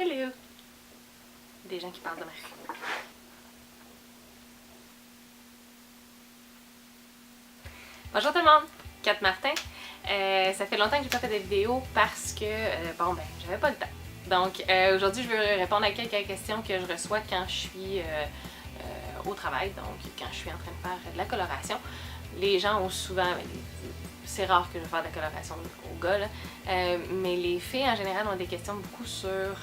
Hello! Des gens qui parlent de ma rue. Bonjour tout le monde! Kat Martin. Ça fait longtemps que j'ai pas fait de vidéo parce que, j'avais pas le temps. Donc, aujourd'hui, je veux répondre à quelques questions que je reçois quand je suis au travail, donc quand je suis en train de faire de la coloration. Les gens ont souvent, c'est rare que je fasse de la coloration au gars, là, mais les filles en général ont des questions beaucoup sur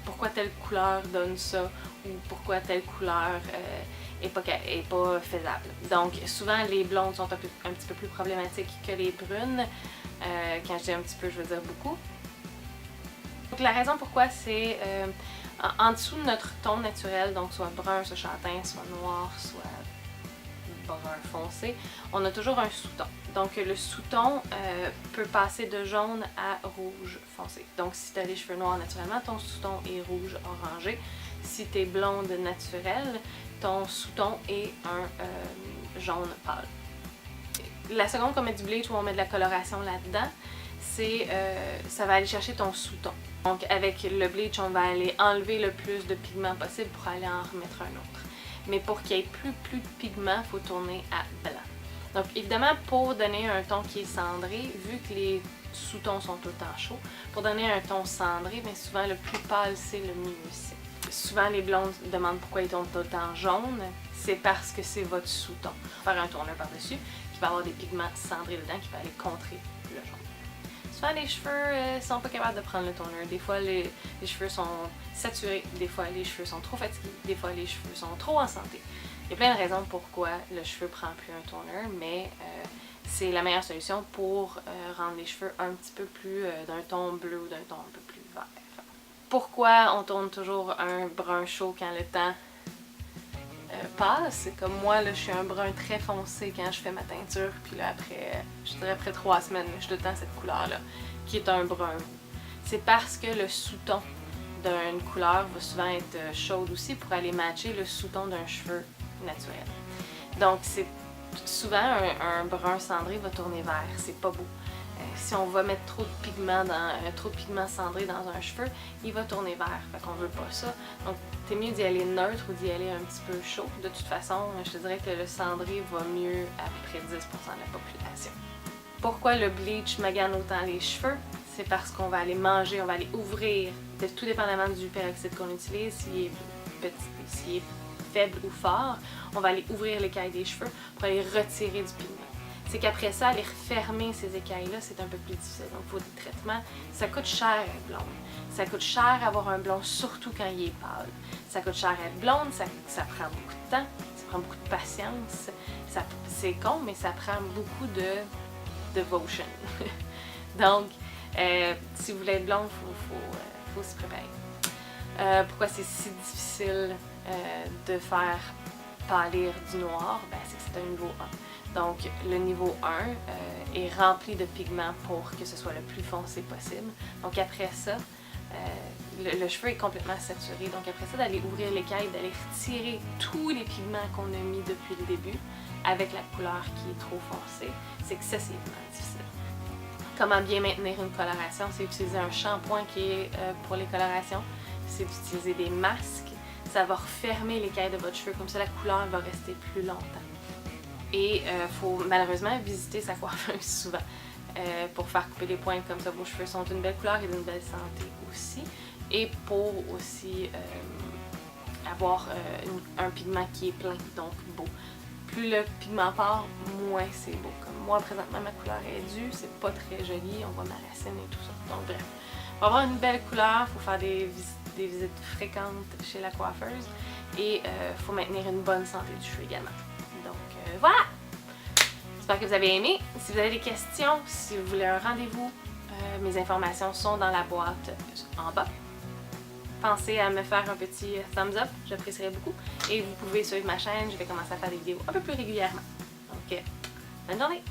pourquoi telle couleur donne ça ou pourquoi telle couleur est pas faisable. Donc souvent les blondes sont un petit peu plus problématiques que les brunes. Quand je dis un petit peu, je veux dire beaucoup. Donc la raison pourquoi c'est en dessous de notre ton naturel, donc soit brun, soit châtain, soit noir, soit brun foncé, on a toujours un sous-ton. Donc le sous-ton peut passer de jaune à rouge foncé. Donc si tu as les cheveux noirs naturellement, ton sous-ton est rouge orangé. Si tu es blonde naturelle, ton sous-ton est un jaune pâle. La seconde qu'on met du bleach ou on met de la coloration là-dedans, c'est ça va aller chercher ton sous-ton. Donc avec le bleach, on va aller enlever le plus de pigments possible pour aller en remettre un autre. Mais pour qu'il y ait plus de pigments, il faut tourner à blanc. Donc évidemment, pour donner un ton qui est cendré, vu que les sous-tons sont tout le temps chauds, pour donner un ton cendré, mais souvent le plus pâle c'est le mieux aussi. Souvent les blondes demandent pourquoi ils tournent tout le temps jaune, c'est parce que c'est votre sous-ton. Faire un tourneur par-dessus qui va avoir des pigments cendrés dedans qui va aller contrer le jaune. Souvent les cheveux sont pas capables de prendre le toner. Des fois les cheveux sont saturés, des fois les cheveux sont trop fatigués, des fois les cheveux sont trop en santé. Il y a plein de raisons pourquoi le cheveu prend plus un toner, mais c'est la meilleure solution pour rendre les cheveux un petit peu plus d'un ton bleu ou d'un ton un peu plus vert. Pourquoi on tourne toujours un brun chaud quand le temps passe? Comme moi, là, je suis un brun très foncé quand je fais ma teinture, puis là après, je dirais après 3 semaines, je suis tout le temps cette couleur-là, qui est un brun. C'est parce que le sous-ton d'une couleur va souvent être chaude aussi pour aller matcher le sous-ton d'un cheveu naturel. Donc c'est souvent un brun cendré va tourner vert, c'est pas beau. Si on va mettre trop de pigments cendrés dans un cheveu, il va tourner vert, fait qu'on veut pas ça. Donc c'est mieux d'y aller neutre ou d'y aller un petit peu chaud. De toute façon, je te dirais que le cendré va mieux à peu près 10% de la population. Pourquoi le bleach magane autant les cheveux? C'est parce qu'on va aller manger, on va aller ouvrir, tout dépendamment du peroxyde qu'on utilise, s'il est petit, s'il est faible ou fort, on va aller ouvrir l'écaille des cheveux pour aller retirer du pigment. C'est qu'après ça, aller refermer ces écailles-là, c'est un peu plus difficile. Donc, il faut des traitements. Ça coûte cher être blonde. Ça coûte cher avoir un blond, surtout quand il est pâle. Ça coûte cher être blonde, ça prend beaucoup de temps, ça prend beaucoup de patience. C'est con, mais ça prend beaucoup de devotion. Donc, si vous voulez être blonde, il faut s'y préparer. Pourquoi c'est si difficile de faire pâlir du noir? Ben, c'est que c'est un niveau 1. Donc le niveau 1 est rempli de pigments pour que ce soit le plus foncé possible. Donc après ça, le cheveu est complètement saturé. Donc après ça, d'aller ouvrir l'écaille, d'aller retirer tous les pigments qu'on a mis depuis le début avec la couleur qui est trop foncée, c'est excessivement difficile. Comment bien maintenir une coloration? C'est utiliser un shampoing qui est pour les colorations. C'est d'utiliser des masques. Ça va refermer l'écaille de votre cheveu, comme ça la couleur va rester plus longtemps. Et il faut malheureusement visiter sa coiffeuse souvent pour faire couper les pointes, comme ça vos cheveux sont d'une belle couleur et d'une belle santé aussi. Et pour aussi avoir un pigment qui est plein, donc beau. Plus le pigment part, moins c'est beau. Comme moi présentement ma couleur est due, c'est pas très joli, on voit ma racine et tout ça. Donc bref, pour avoir une belle couleur, il faut faire des visites fréquentes chez la coiffeuse et il faut maintenir une bonne santé du cheveu également. Donc voilà! J'espère que vous avez aimé. Si vous avez des questions, si vous voulez un rendez-vous, mes informations sont dans la boîte en bas. Pensez à me faire un petit thumbs up, j'apprécierais beaucoup. Et vous pouvez suivre ma chaîne, je vais commencer à faire des vidéos un peu plus régulièrement. Donc, bonne journée!